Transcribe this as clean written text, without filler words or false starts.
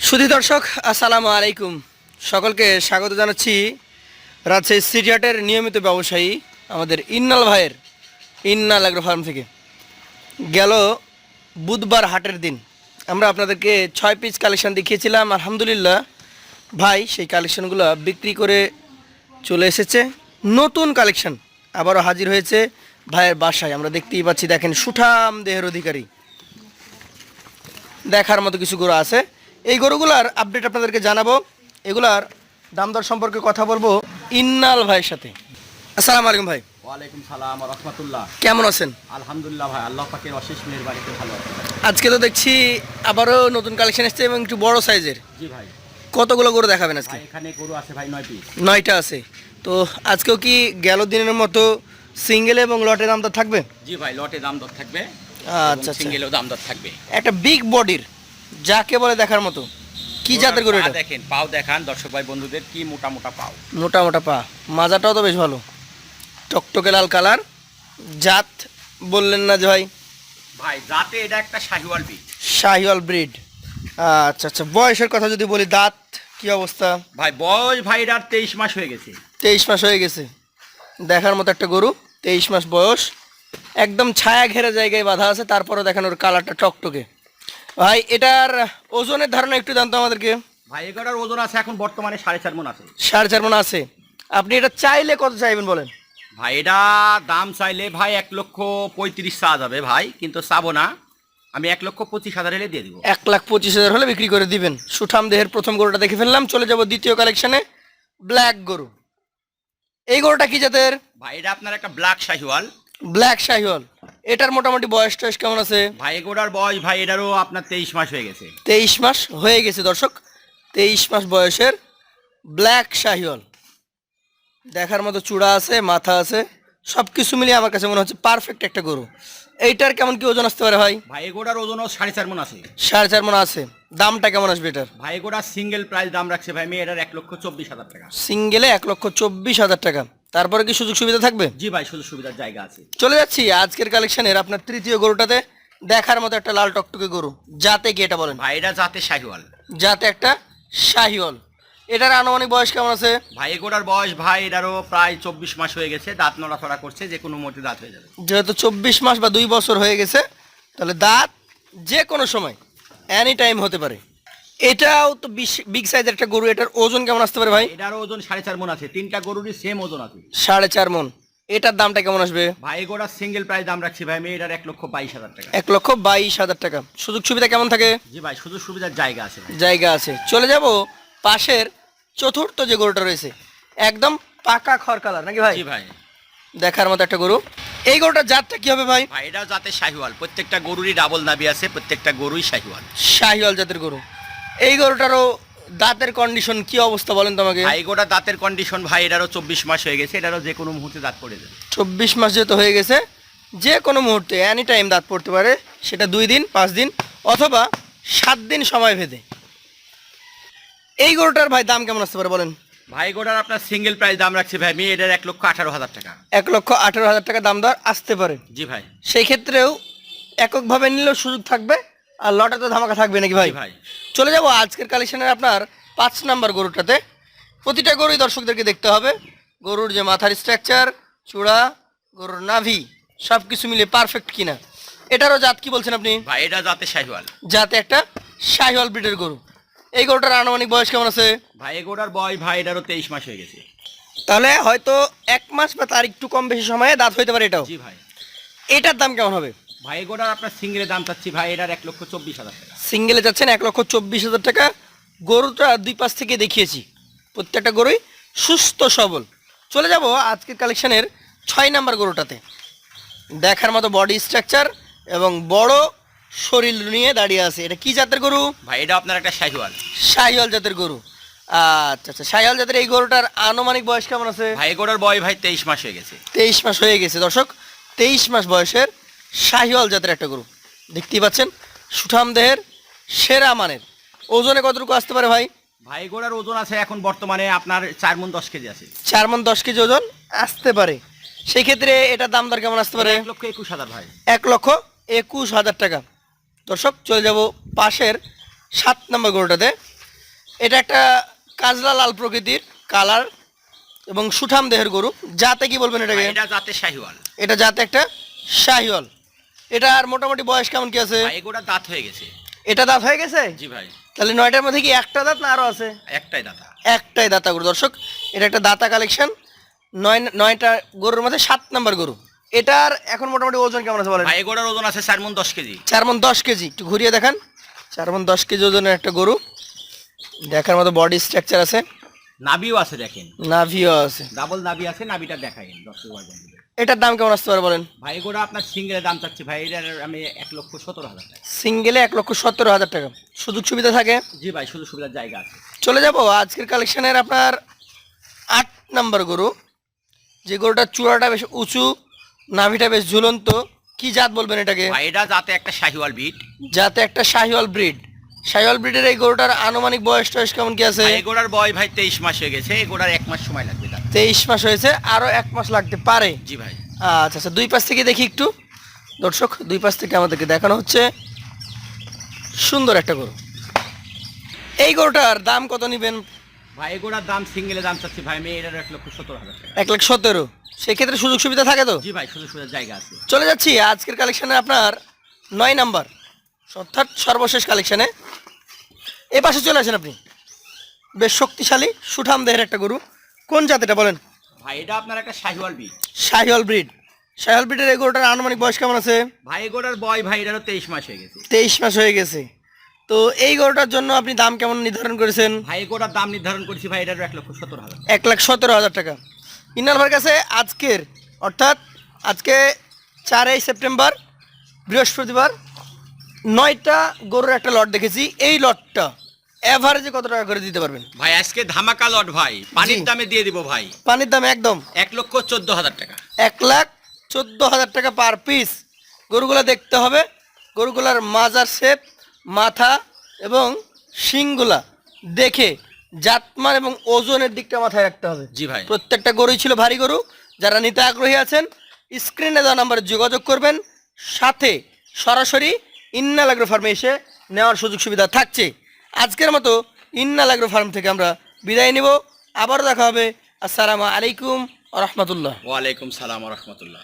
সুধী দর্শক আসসালামু আলাইকুম, সকলকে স্বাগত জানাচ্ছি রাজশাহী সিটিহাটের নিয়মিত ব্যবসায়ী আমাদের ইন্নাল ভাইয়ের ইন্নাল অ্যাগ্রো ফার্ম থেকে। গেল বুধবার হাটের দিন আমরা আপনাদেরকে 6 পিস কালেকশন দেখিয়েছিলাম। আলহামদুলিল্লাহ ভাই সেই কালেকশনগুলো বিক্রি করে চলে এসেছে। নতুন কালেকশন আবারও হাজির হয়েছে ভাইয়ের বাসায়। আমরা দেখতেই পাচ্ছি, দেখেন সুঠাম দেহের অধিকারী, দেখার মতো কিছু গরু আছে। এই গরুগুলার আপডেট আপনাদেরকে জানাবো, এগুলার দাম দর সম্পর্কে কথা বলবো ইন্নাল ভাইয়ের সাথে। আসসালামু আলাইকুম ভাই। ওয়ালাইকুম সালাম ওয়া রাহমাতুল্লাহ। কেমন আছেন? আলহামদুলিল্লাহ ভাই, আল্লাহ পাকের অশেষ মেহেরবানিতে ভালো আছি। আজকে তো দেখছি আবারও নতুন কালেকশন এসেছে এবং একটু বড় সাইজের। জি ভাই। কতগুলো গরু দেখাবেন আজকে? ভাই এখানে গরু আছে ভাই 9 পিস। 9টা আছে। তো আজকেও কি গেল দিনের মতো সিঙ্গেল এবং লটে দাম দর থাকবে? জি ভাই, লটে দাম দর থাকবে, আচ্ছা, সিঙ্গেলেও দাম দর থাকবে। একটা বিগ বডির, যাকে বলে দেখার মতো, কি জাতের গরু এটা? দেখেন পাও দেখান দর্শক ভাই বন্ধুদের, কি মোটা মোটা পাও, মোটা মোটা পা, মাজাটাও তো বেশ ভালো, টকটকে লাল কালার। জাত বললেন না যে ভাই? ভাই জাতে এটা একটা শাহিওয়াল ব্রিড। শাহিওয়াল ব্রিড। আচ্ছা আচ্ছা, বয়সের কথা যদি বলি, দাঁত কি অবস্থা? ভাই বয়স ভাই এর 23 মাস হয়ে গেছে। 23 মাস হয়ে গেছে। দেখার মতো একটা গরু, 23 মাস বয়স, একদম ছায়া ঘেরা জায়গায় বাঁধা আছে, তারপরে দেখেন ওর কালারটা টকটকে। ভাই এটার ওজনের ধারণা একটু জানতো আমাদেরকে। ভাই এগুলোর ওজন আছে এখন বর্তমানে 4.5 মণ আছে। 4.5 মণ আছে। আপনি এটা চাইলে কত চাইবেন বলেন? ভাই এটা দাম চাইলে ভাই 1,35,000 চাওয়া যাবে ভাই, কিন্তু চাবো না, আমি 1,25,000 হলে দিয়ে দিব। 1,25,000 হলে বিক্রি করে দিবেন। সুঠাম দেহের প্রথম গরুটা দেখে ফেললাম, চলে যাব দ্বিতীয় কালেকশনে। ব্ল্যাক গরু। এই গরুটা কি জাতের? ভাই এটা আপনার একটা ব্ল্যাক শাহিওয়াল। ব্ল্যাক শাহিওয়াল। এটার মোটামুটি বয়স টয়স কেমন আছে? ভাই এগুলোর বয়স ভাই এটারও আপনার 23 মাস হয়ে গেছে। 23 মাস হয়ে গেছে দর্শক। 23 মাস বয়সের ব্ল্যাক শাহিওয়াল। দেখার মতো চূড়া আছে, মাথা আছে, সব কিছু মিলিয়ে আমার কাছে মনে হচ্ছে পারফেক্ট একটা গরু। এইটার কেমন কি ওজন আসতে পারে ভাই? ভাই এগুলোর ওজনও 4.5 মণ আছে। 4.5 মণ আছে। দামটা কেমন আসবে এটার? ভাই এগুলোর সিঙ্গেল প্রাইস দাম রাখছে ভাই মেয়ে এটার 1,24,000 টাকা। সিঙ্গেলে 1,24,000 টাকা। তারপরে কি সুযোগ সুবিধা থাকবে? জি ভাই, সুযোগ সুবিধার জায়গা আছে। চলে যাচ্ছি আজকের কালেকশনের আপনার তৃতীয় গরুটাতে। দেখার মতো একটা লাল টকটকে গরু, জাতে কি এটা বলেন? ভাই এটা জাতে শাহিওয়াল। জাতে একটা শাহিওয়াল। এটার আনুমানিক বয়স কেমন আছে? ভাই এগুলোর বয়স ভাই এটারও প্রায় 24 মাস হয়ে গেছে, দাঁত নড়াচড়া করছে, যে কোনো মুহূর্তে দাঁত হয়ে যাবে। যেহেতু 24 মাস বা 2 বছর হয়ে গেছে, তাহলে দাঁত যে কোনো সময় এনি টাইম হতে পারে। এটাও তো বিগ সাইজের একটা গরু। এটার ওজন কেমন আসতে পারে ভাই? এটারও ওজন 4.5 মণ আছে। তিনটা গরুরই সেম ওজন আছে। 4.5 মণ। এটার দামটা কেমন আসবে? ভাই এগুলোর সিঙ্গেল প্রাইস দাম রাখছি ভাই মেয়ে এটার 1,22,000 টাকা। 1,22,000 টাকা। সুযোগ সুবিধা কেমন থাকে? জি ভাই, সুযোগ সুবিধার জায়গা আছে ভাই। জায়গা আছে। চলে যাব পাশের চতুর্থ যে গরুটা রয়েছে, একদম পাকা খড় কালার নাকি ভাই? জি ভাই। দেখার মতো একটা গরু। এই গরুটার জাতটা কি হবে ভাই? ভাই এটা জাতে শাহিওয়াল। প্রত্যেকটা গরুরই ডাবল নাভি আছে, প্রত্যেকটা গরুই শাহিওয়াল। শাহিওয়াল জাতের গরু। এই গরুটারও দাঁতের কন্ডিশন কি অবস্থা বলেন তো আমাকে? ভাই গোটা দাঁতের কন্ডিশন ভাই এটারও 24 মাস হয়ে গেছে, এটারও যে কোনো মুহূর্তে দাঁত পড়ে যাবে। 24 মাস যেহেতু হয়ে গেছে, যে কোনো মুহূর্তে এনি টাইম দাঁত পড়তে পারে, সেটা 2 দিন, 5 দিন অথবা 7 দিন সময় ভেদে। এই গরুটার ভাই দাম কেমন আসতে পারে বলেন? ভাই গোটার আপনার সিঙ্গেল প্রাইস দাম রাখছে ভাই মেয়ে এটার 1,18,000 টাকা। 1,18,000 টাকা দাম দর আসতে পারে। জি ভাই। সেই ক্ষেত্রেও এককভাবে নিলেও সুযোগ থাকবে, আর লটে তো ধামাকা থাকবে নাকি ভাই? ভাই চলে যাব আজকের কালেকশনের আপনার 5 নাম্বার গরুটাতে। প্রতিটা গরুই দর্শকদেরকে দেখতে হবে। গরুর যে মাথার স্ট্রাকচার, চূড়া, গরুর নাভি, সব কিছু মিলে পারফেক্ট কিনা। এটারও জাত কি বলছেন আপনি? ভাই এটা জাতে শাহিওয়াল। জাতে একটা শাহিওয়াল ব্রিডের গরু। এই গরুটার আনুমানিক বয়স কেমন আছে? ভাই এগোটার বয়স ভাই এটারও 23 মাস হয়ে গেছে। তাহলে হয়তো 1 মাস বা তার একটু কম বেশি সময়ে দাঁত হইতে পারে এটাও। জি ভাই। এটার দাম কেমন হবে? ভাই এগোটার আপনার সিঙ্গেলের দাম চাচ্ছি ভাই এটার 1,24,000 টাকা। সিঙ্গেলে যাচ্ছেন 1,24,000 টাকা। গরুটা 2 পাশ থেকে দেখিয়েছি, প্রত্যেকটা গরুই সুস্থ সবল। চলে যাব আজকের কালেকশনের 6 নাম্বার গরুটাতে। দেখার মতো বডি স্ট্রাকচার এবং বড় শরীর নিয়ে দাঁড়িয়ে আছে। এটা কি জাতের গরু? ভাই এটা আপনার একটা শাহিওয়াল। শাহিওয়াল জাতের গরু। আচ্ছা আচ্ছা, শাহিওয়াল জাতের এই গরুটার আনুমানিক বয়স কেমন আছে? ভাই এগোটার বয়স ভাই 23 মাস হয়ে গেছে। 23 মাস হয়ে গেছে দর্শক। 23 মাস বয়সের শাহিওয়াল জাতের একটা গরু, দেখতেই পাচ্ছেন, সুঠাম দেহের, সেরা মানের। ওজনে কতটুকু আসতে পারে ভাই? ভাই এগোটার ওজন আছে এখন বর্তমানে আপনার 4 মণ 10 কেজি আছে। 4 মণ 10 কেজি ওজন আসতে পারে। সেই ক্ষেত্রে এটার দাম দর কেমন আসতে পারে? 1,21,000 ভাই। 1,21,000 টাকা। দর্শক চলে যাব পাশের 7 নম্বর গরুটাতে। এটা একটা কাজলা লাল প্রকৃতির কালার এবং সুঠাম দেহের গরু। জাতে কি বলবেন এটাকে? এটা জাতে শাহিওয়াল। এটা জাতে একটা শাহিওয়াল। এটার মোটামুটি বয়স কেমন কি আছে? ভাই এগুলা দাঁত হয়ে গেছে। এটা দাঁত হয়ে গেছে? জি ভাই। তাহলে 9টার মধ্যে কি একটা দাঁত না আরো আছে? একটাই দাঁতা। একটাই দাতা গরু দর্শক। এটা একটা দাতা কালেকশন। 9টা গরুর মধ্যে 7 নাম্বার গরু। এটার এখন মোটামুটি ওজন কেমন আছে বলেন? ভাই এগুলার ওজন আছে 4 মণ 10 কেজি। 4 মণ 10 কেজি। একটু ঘুরিয়ে দেখান। 4 মণ 10 কেজি ওজনের একটা গরু। দেখার মতো বডি স্ট্রাকচার আছে, নাভিও আছে দেখেন। নাভিও আছে। ডাবল নাভি আছে, নাভিটা দেখাই দর্শক ভাই। এটার দাম কেমন আসতে পারে বলেন? ভাই এগুলা আপনার সিঙ্গেলের দাম চাচ্ছি ভাই, এটার আমি 1,17,000 টাকা। সিঙ্গেলে 1,17,000 টাকা। সুযোগ সুবিধা থাকে? জি ভাই, সুযোগ সুবিধার জায়গা আছে। চলে যাব আজকের কালেকশনের আপনার 8 নাম্বার গরু, যে গরুটার চূড়াটা বেশ উঁচু, নাভিটা বেশ ঝুলন্ত। কি জাত বলবেন এটাকে? ভাই এটা যাতে একটা শাহিওয়াল বিট। যাতে একটা শাহিওয়াল ব্রিড। শাহিওয়াল ব্রিডের এই গরুটার আনুমানিক বয়স টয়স কেমন কি আছে? ভাই এগুলার বয় ভাই 23 মাস হয়ে গেছে, এগুলার 1 মাস সময় লাগবে তার। 23 মাস হয়েছে, আরো 1 মাস লাগতে পারে। জি ভাই। আচ্ছা আচ্ছা, দুই পাশ থেকে দেখি একটু দর্শক। দুই পাশ থেকে আমাদেরকে দেখানো হচ্ছে সুন্দর একটা গরু। এই গরুটার দাম কত নিবেন? ভাই এগুলার দাম সিঙ্গেলের দাম চাচ্ছি ভাই আমি এটার 1,17,000 টাকা। 1,17,000। সেক্ষেত্রে সুযোগ সুবিধা থাকে তো? জি ভাই, সুযোগ সুবিধার জায়গা আছে। চলে যাচ্ছি আজকের কালেকশানে আপনার 9 নাম্বার, অর্থাৎ সর্বশেষ কালেকশানে। এ পাশে চলে আসেন আপনি। বেশ শক্তিশালী সুঠাম দেহের একটা গরু। কোন জাতেটা বলেন? ভাই এটা আপনার একটা শাহিওয়াল বিট। শাহিওয়াল ব্রিড। শাহিওয়াল ব্রিডের এই গরুটার আনুমানিক বয়স কেমন আছে? ভাই এগুলার বয় ভাই এটারও 23 মাস হয়ে গেছে। 23 মাস হয়ে গেছে। তো এই গরুটার জন্য আপনি দাম কেমন নির্ধারণ করেছেন? ভাই এগুলার দাম নির্ধারণ করেছি ভাই এটারও 1,17,000। 1,17,000 টাকা। ইনাল ভাইয়ের কাছে আজকের, অর্থাৎ আজকে 4ই সেপ্টেম্বর বৃহস্পতিবার, 9টা গরুর একটা লট দেখেছি। এই লটটা এভারেজে কত টাকা করে দিতে পারবেন? ভাই আজকে ধামাকা লট ভাই, পানির জি। দামে দিয়ে দিব ভাই। পানির দাম একদম 1,14,000 টাকা। 1,14,000 টাকা পার পিস। গরুগুলো দেখতে হবে, গরুগুলার মাজার শেপ, মাথা এবং শিংগুলা দেখে জাতমান এবং ওজনের দিকটা মাথায় রাখতে হবে। জি ভাই। প্রত্যেকটা গরুই ছিল ভারী গরু। যারা নিতে আগ্রহী আছেন স্ক্রিনে দেওয়া নাম্বারে যোগাযোগ করবেন, সাথে সরাসরি ইন্নাল এগ্রো ফার্মে এসে নেওয়ার সুযোগ সুবিধা থাকছে। আজকের মতো ইন্নাল এগ্রো ফার্ম থেকে আমরা বিদায় নিব। আবারও দেখা হবে। আসসালামু আলাইকুম ওয়া রাহমাতুল্লাহ। ওয়ালাইকুম সালাম ওয়া রাহমাতুল্লাহ।